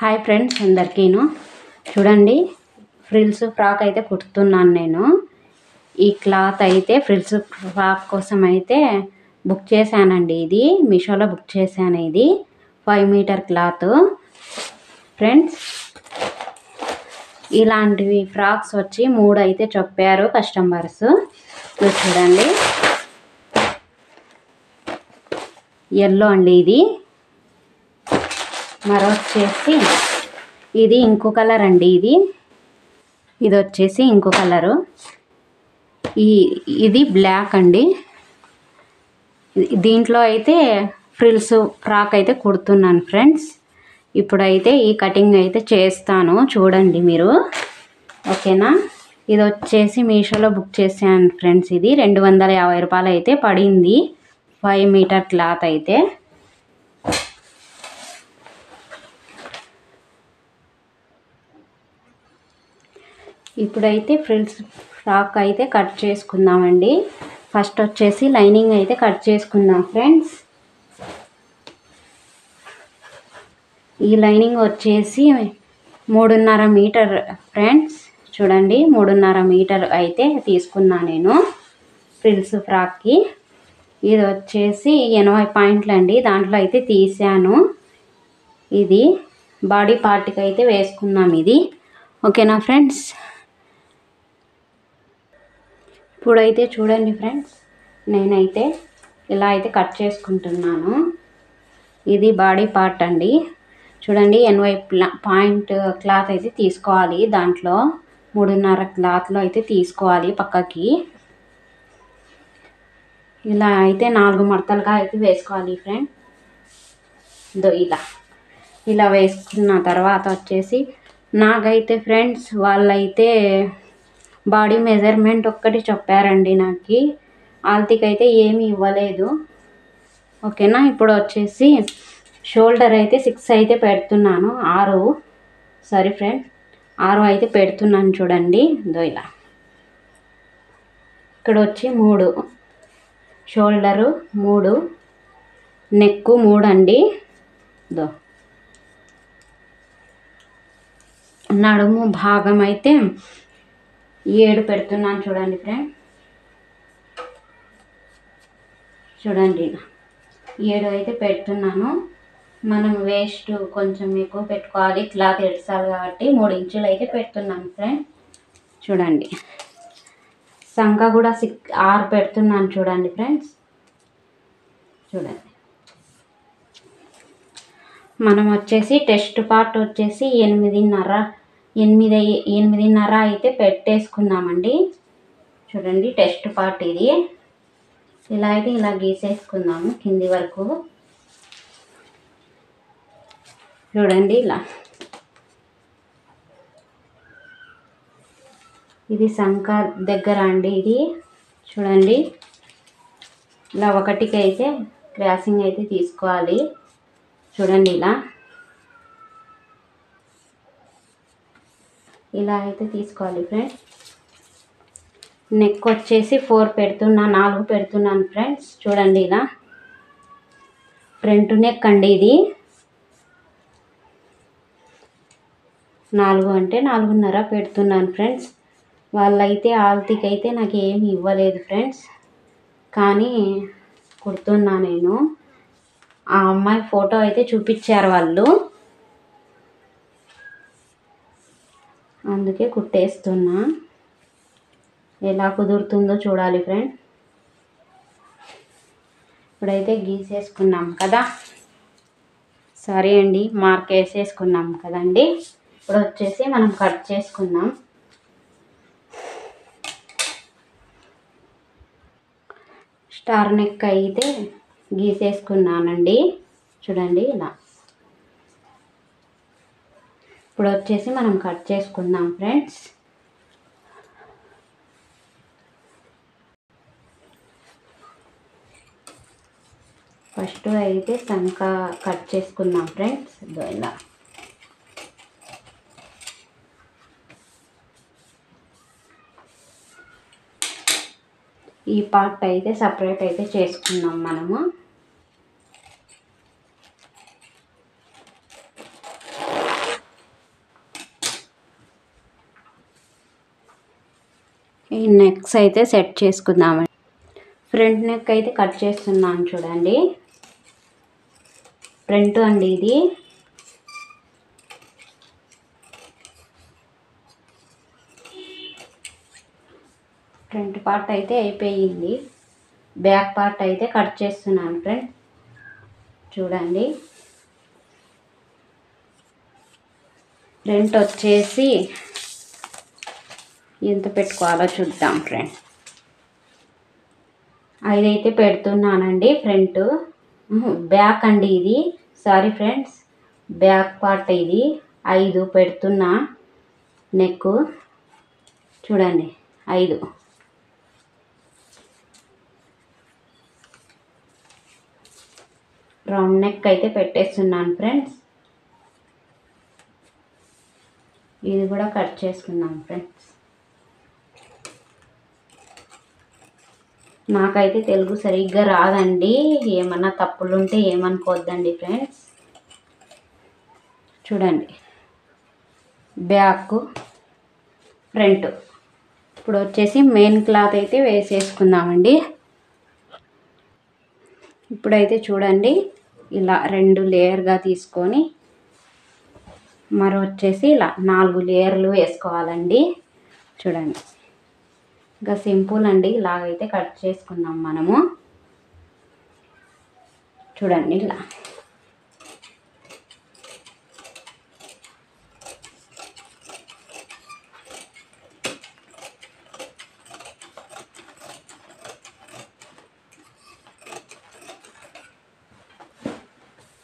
Hi friends అందరికీను చూడండి frills frock అయితే కుడుతున్నాను నేను. ఈ క్లాత్ అయితే ఫ్రిల్స్ ఫ్రాక్ కోసం అయితే బుక్ చేశానండి. ఇది మీషోలో బుక్ చేశాను. ఇది 5 మీటర్ క్లాత్ ఫ్రెండ్స్. ఇలాంటివి ఫ్రాక్స్ వచ్చి 3 అయితే చెప్పారు కస్టమర్స్. చూడండి ఎల్లో అండి. వచ్చేసి ఇది ఇంకో కలర్ అండి. ఇది వచ్చేసి ఇంకో కలరు. ఇది బ్లాక్ అండి. దీంట్లో అయితే ఫ్రిల్స్ ఫ్రాక్ అయితే కుడుతున్నాను ఫ్రెండ్స్. ఇప్పుడైతే ఈ కటింగ్ అయితే చేస్తాను, చూడండి మీరు, ఓకేనా. ఇది వచ్చేసి మీషోలో బుక్ చేశాను ఫ్రెండ్స్. ఇది 250 రూపాయలు అయితే పడింది. 5 మీటర్ క్లాత్ అయితే. ఇప్పుడైతే ఫ్రిల్స్ ఫ్రాక్ అయితే కట్ చేసుకుందామండి. ఫస్ట్ వచ్చేసి లైనింగ్ అయితే కట్ చేసుకుందాం ఫ్రెండ్స్. ఈ లైనింగ్ వచ్చేసి 3.5 మీటర్ ఫ్రెండ్స్. చూడండి 3.5 మీటర్ అయితే తీసుకున్నా నేను ఫ్రిల్స్ ఫ్రాక్కి. ఇది వచ్చేసి 80 పాయింట్లు అండి. దాంట్లో అయితే తీసాను. ఇది బాడీ పార్ట్కి అయితే వేసుకున్నాం ఇది, ఓకేనా ఫ్రెండ్స్. ఇప్పుడైతే చూడండి ఫ్రెండ్స్, నేనైతే ఇలా అయితే కట్ చేసుకుంటున్నాను. ఇది బాడీ పార్ట్ అండి. చూడండి 80 పాయింట్ క్లాత్ అయితే తీసుకోవాలి. దాంట్లో 3.5 క్లాత్లో అయితే తీసుకోవాలి పక్కకి. ఇలా అయితే 4 మడతలుగా అయితే వేసుకోవాలి ఫ్రెండ్. ఇలా వేసుకున్న తర్వాత వచ్చేసి నాకైతే ఫ్రెండ్స్ వాళ్ళైతే బాడీ మెజర్మెంట్ ఒక్కటి చెప్పారండి. నాకు ఆల్తీకైతే ఏమీ ఇవ్వలేదు, ఓకేనా. ఇప్పుడు వచ్చేసి షోల్డర్ అయితే 6 అయితే పెడుతున్నాను. 6 ఫ్రెండ్ 6 అయితే పెడుతున్నాను చూడండి. ఇలా ఇక్కడ వచ్చి 3 షోల్డరు, 3 నెక్, 3 అండి. నడుము భాగం అయితే 7 పెడుతున్నాను చూడండి ఫ్రెండ్. చూడండి 7 అయితే పెడుతున్నాను. మనం వేస్ట్ కొంచెం ఎక్కువ పెట్టుకోవాలి, క్లాత్ ఎడ్సాలి కాబట్టి 3 ఇంచులు అయితే పెడుతున్నాను ఫ్రెండ్. చూడండి సంఖ కూడా 6 పెడుతున్నాను చూడండి ఫ్రెండ్స్. చూడండి మనం వచ్చేసి టెస్ట్ పార్ట్ వచ్చేసి 8.5 అయితే పెట్టేసుకున్నామండి. చూడండి టెస్ట్ పార్ట్ ఇది. ఇలా అయితే ఇలా గీసేసుకుందాము కింది వరకు. చూడండి ఇలా. ఇది సంఖ దగ్గర అండి. ఇది చూడండి ఇలా ఒకటికి అయితే క్రాసింగ్ అయితే తీసుకోవాలి. చూడండి ఇలా అయితే తీసుకోవాలి ఫ్రెండ్స్. నెక్ వచ్చేసి 4 పెడుతున్నాను ఫ్రెండ్స్. చూడండి ఇలా ఫ్రంట్ నెక్ అండి. ఇది 4 అంటే 4.5 పెడుతున్నాను ఫ్రెండ్స్. వాళ్ళైతే ఆల్తీకి అయితే నాకు ఏమి ఇవ్వలేదు ఫ్రెండ్స్, కానీ కుడుతున్నా నేను. ఆ అమ్మాయి ఫోటో అయితే చూపించారు వాళ్ళు, అందుకే కుట్టేస్తున్నా. ఎలా కుదురుతుందో చూడాలి ఫ్రెండ్. ఇప్పుడైతే గీసేసుకున్నాం కదా, సరే అండి, మార్క్ వేసేసుకున్నాం కదండి. ఇప్పుడు వచ్చేసి మనం కట్ చేసుకుందాం. స్టార్ నెక్ అయితే గీసేసుకున్నానండి. చూడండి ఇలా. ఇప్పుడు వచ్చేసి మనం కట్ చేసుకుందాం ఫ్రెండ్స్. ఫస్ట్ అయితే సంఖ కట్ చేసుకుందాం ఫ్రెండ్స్. ఇలా ఈ పార్ట్ అయితే సపరేట్ అయితే చేసుకుందాం మనము. ఈ నెక్స్ అయితే సెట్ చేసుకుందామండి. ఫ్రంట్ నెక్ అయితే కట్ చేస్తున్నాను చూడండి. ఫ్రంట్ అండి ఇది. ఫ్రంట్ పార్ట్ అయితే అయిపోయింది. బ్యాక్ పార్ట్ అయితే కట్ చేస్తున్నాను ఫ్రెండ్. చూడండి, ఫ్రంట్ వచ్చేసి ఎంత పెట్టుకోవాలో చూద్దాం ఫ్రెండ్. 5 అయితే పెడుతున్నానండి ఫ్రంట్. బ్యాక్ అండి ఇది, సారీ ఫ్రెండ్స్, బ్యాక్ పార్ట్ ఇది. 5 పెడుతున్నా నెక్. చూడండి 5. రౌండ్ నెక్ అయితే పెట్టేస్తున్నాను ఫ్రెండ్స్. ఇది కూడా కట్ చేసుకున్నాం ఫ్రెండ్స్. నాకైతే తెలుగు సరిగ్గా రాదండి, ఏమన్నా తప్పులుంటే ఏమనుకోవద్దండి ఫ్రెండ్స్. చూడండి, బ్యాక్ ఫ్రంట్. ఇప్పుడు వచ్చేసి మెయిన్ క్లాత్ అయితే వేసేసుకుందామండి. ఇప్పుడైతే చూడండి, ఇలా 2 లేయర్గా తీసుకొని మరి వచ్చేసి ఇలా 4 లేయర్లు వేసుకోవాలండి. చూడండి, ఇంకా సింపుల్ అండి. ఇలాగైతే కట్ చేసుకుందాం మనము. చూడండి, ఇలా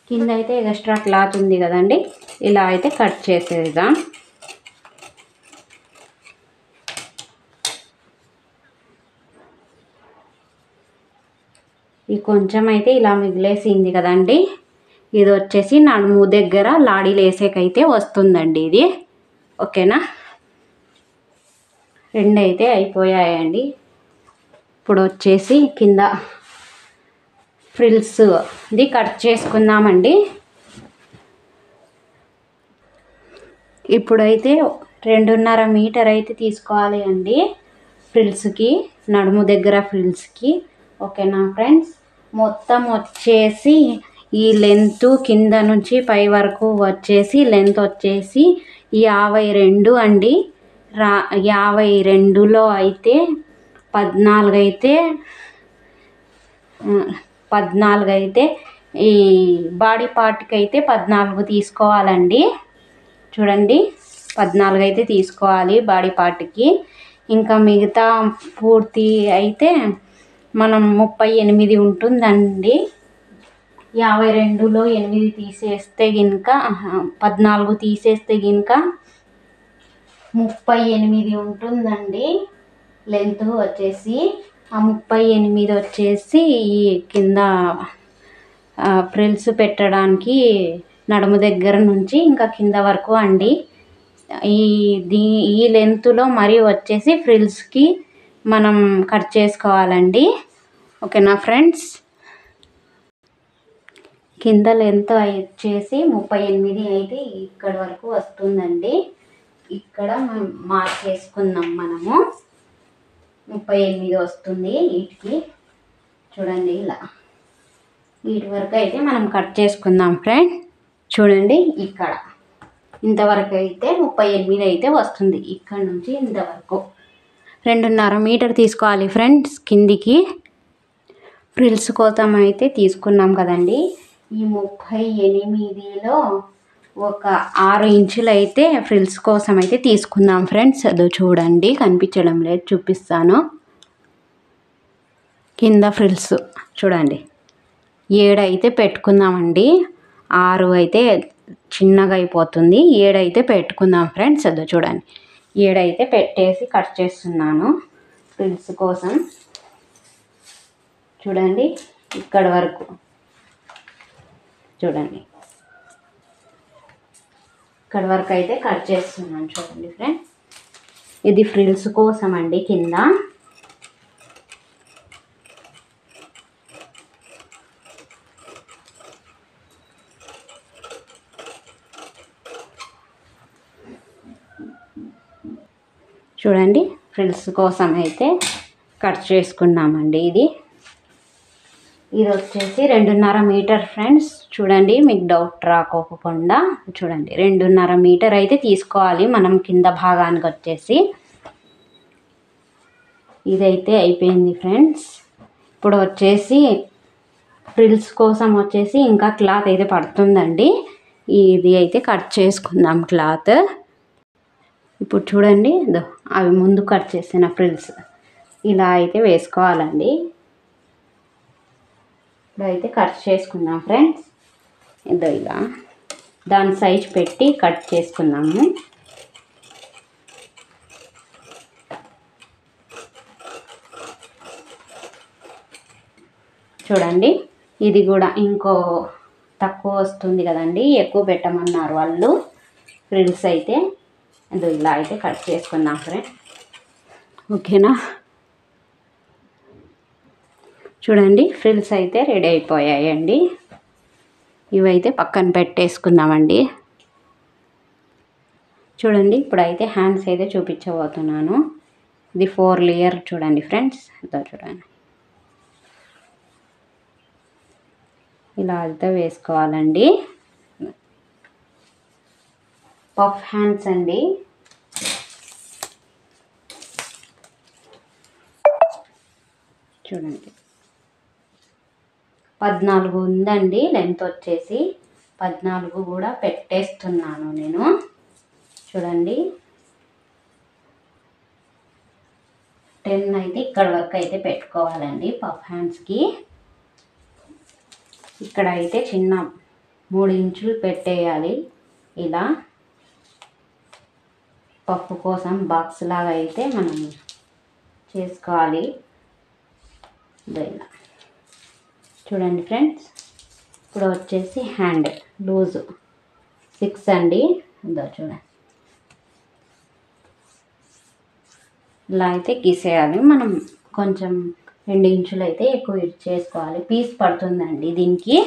కింద అయితే ఎక్స్ట్రా క్లాత్ ఉంది కదండి, ఇలా అయితే కట్ చేసేద్దాం. ఈ కొంచెం అయితే ఇలా మిగిలేసింది కదండి, ఇది వచ్చేసి నడుము దగ్గర లాడీలు వేసేకైతే వస్తుందండి ఇది. ఓకేనా, 2 అయితే అయిపోయాయండి. ఇప్పుడు వచ్చేసి కింద ఫ్రిల్స్ ఇది కట్ చేసుకుందామండి. ఇప్పుడైతే 2.5 మీటర్ అయితే తీసుకోవాలి అండి ఫ్రిల్స్కి, నడుము దగ్గర ఫ్రిల్స్కి. ఓకేనా ఫ్రెండ్స్, మొత్తం వచ్చేసి ఈ లెంత్ కింద నుంచి పై వరకు వచ్చేసి లెంత్ వచ్చేసి 52 అండి. 52లో అయితే 14 అయితే ఈ బాడీ పార్ట్కి అయితే 14 తీసుకోవాలండి. చూడండి, 14 అయితే తీసుకోవాలి బాడీ పార్ట్కి. ఇంకా మిగతా పూర్తి అయితే మనం 38 ఉంటుందండి. 52లో 8 తీసేస్తే గినుక 14 తీసేస్తే గినుక 38 ఉంటుందండి లెంత్ వచ్చేసి. ఆ 38 వచ్చేసి ఈ కింద ఫ్రిల్స్ పెట్టడానికి నడుము దగ్గర నుంచి ఇంకా కింద వరకు అండి. ఈ లెంత్లో మరి వచ్చేసి ఫ్రిల్స్కి మనం కట్ చేసుకోవాలండి. ఓకేనా ఫ్రెండ్స్, కింద లెంత్ వచ్చేసి 38 అయితే ఇక్కడ వరకు వస్తుందండి. ఇక్కడ మార్క్ చేసుకుందాం మనము. 38 వస్తుంది వీటికి. చూడండి, ఇలా వీటి వరకు అయితే మనం కట్ చేసుకుందాం ఫ్రెండ్. చూడండి, ఇక్కడ ఇంతవరకు అయితే 38 అయితే వస్తుంది. ఇక్కడ నుంచి ఇంతవరకు 2.5 మీటర్ తీసుకోవాలి ఫ్రెండ్స్ కిందికి. ఫ్రిల్స్ కోసం అయితే తీసుకున్నాం కదండి. ఈ 38లో ఒక 6 ఇంచులు అయితే ఫ్రిల్స్ కోసం అయితే తీసుకుందాం ఫ్రెండ్స్. అదో చూడండి, కనిపించడం లేదు, చూపిస్తాను. కింద ఫ్రిల్స్ చూడండి 7 అయితే పెట్టుకుందామండి. 6 అయితే చిన్నగా అయిపోతుంది, 7 అయితే పెట్టుకుందాం ఫ్రెండ్స్. అదో చూడండి, 7 అయితే పెట్టేసి కట్ చేస్తున్నాను ఫ్రిల్స్ కోసం. చూడండి, ఇక్కడ వరకు చూడండి, ఇక్కడ వరకు అయితే కట్ చేస్తున్నాను. చూడండి ఫ్రెండ్, ఇది ఫ్రిల్స్ కోసం అండి కింద. చూడండి, ఫ్రిల్స్ కోసం అయితే కట్ చేసుకున్నామండి. ఇది వచ్చేసి 2.5 మీటర్ ఫ్రెండ్స్. చూడండి, మీకు డౌట్ రాకోకుండా చూడండి, 2.5 మీటర్ అయితే తీసుకోవాలి మనం కింద భాగానికి వచ్చేసి. ఇదైతే అయిపోయింది ఫ్రెండ్స్. ఇప్పుడు వచ్చేసి ఫ్రిల్స్ కోసం వచ్చేసి ఇంకా క్లాత్ అయితే పడుతుందండి. ఇది అయితే కట్ చేసుకుందాం క్లాత్. ఇప్పుడు చూడండి, అవి ముందు కట్ చేసిన ఫ్రిల్స్ ఇలా అయితే వేసుకోవాలండి. ఇప్పుడు అయితే కట్ చేసుకుందాం ఫ్రెండ్స్. ఇలా దాని సైజ్ పెట్టి కట్ చేసుకున్నాము. చూడండి, ఇది కూడా ఇంకో తక్కువ వస్తుంది కదండి, ఎక్కువ పెట్టమన్నారు వాళ్ళు. ఫ్రిల్స్ అయితే ఇలా అయితే కట్ చేసుకుందాం ఫ్రెండ్స్. ఓకేనా, చూడండి ఫ్రిల్స్ అయితే రెడీ అయిపోయాయండి. ఇవైతే పక్కన పెట్టేసుకుందామండి. చూడండి, ఇప్పుడైతే హ్యాండ్స్ అయితే చూపించబోతున్నాను. ఇది 4 లేయర్ చూడండి ఫ్రెండ్స్. చూడండి, ఇలా అయితే వేసుకోవాలండి. పఫ్ హ్యాండ్స్ అండి. చూడండి, 14 ఉందండి లెంత్ వచ్చేసి. 14 కూడా పెట్టేస్తున్నాను నేను. చూడండి, 10 అయితే ఇక్కడ వరకు అయితే పెట్టుకోవాలండి పఫ్ హ్యాండ్స్కి. ఇక్కడ అయితే చిన్న 3 ఇంచులు పెట్టేయాలి. ఇలా పప్పు కోసం బాక్స్ లాగా అయితే మనం చేసుకోవాలి. ఇలా చూడండి ఫ్రెండ్స్. ఇప్పుడు వచ్చేసి హ్యాండ్ లూజు 6 అండి. చూడండి, ఇలా అయితే గీసేయాలి. మనం కొంచెం 2 ఇంచులు అయితే ఎక్కువ చేసుకోవాలి. పీస్ పడుతుందండి దీనికి.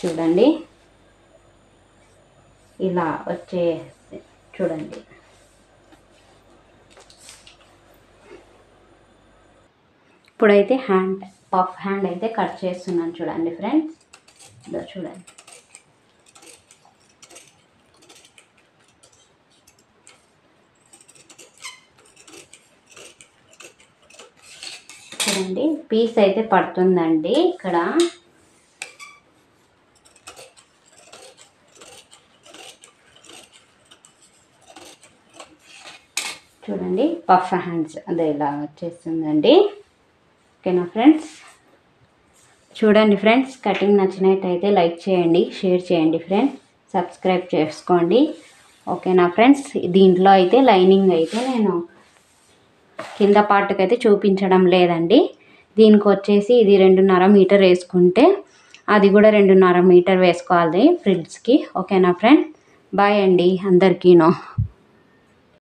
చూడండి, ఇలా వచ్చేసి చూడండి. ఇప్పుడైతే పఫ్ హ్యాండ్ అయితే కట్ చేస్తున్నాను. చూడండి ఫ్రెండ్స్, చూడండి. చూడండి, పీస్ అయితే పడుతుందండి ఇక్కడ. చూడండి, పఫ్ హ్యాండ్స్ ఇలా వచ్చేస్తుందండి. ఓకేనా ఫ్రెండ్స్. చూడండి ఫ్రెండ్స్, కటింగ్ నచ్చినట్టయితే లైక్ చేయండి, షేర్ చేయండి ఫ్రెండ్స్, సబ్స్క్రైబ్ చేసుకోండి. ఓకేనా ఫ్రెండ్స్. దీంట్లో అయితే లైనింగ్ అయితే నేను కింద పార్ట్కి అయితే చూపించడం లేదండి. దీనికి వచ్చేసి ఇది 2.5 మీటర్ వేసుకుంటే అది కూడా 2.5 మీటర్ వేసుకోవాలి ఫ్రిల్స్కి. ఓకేనా ఫ్రెండ్. బాయ్ అండి అందరికీను.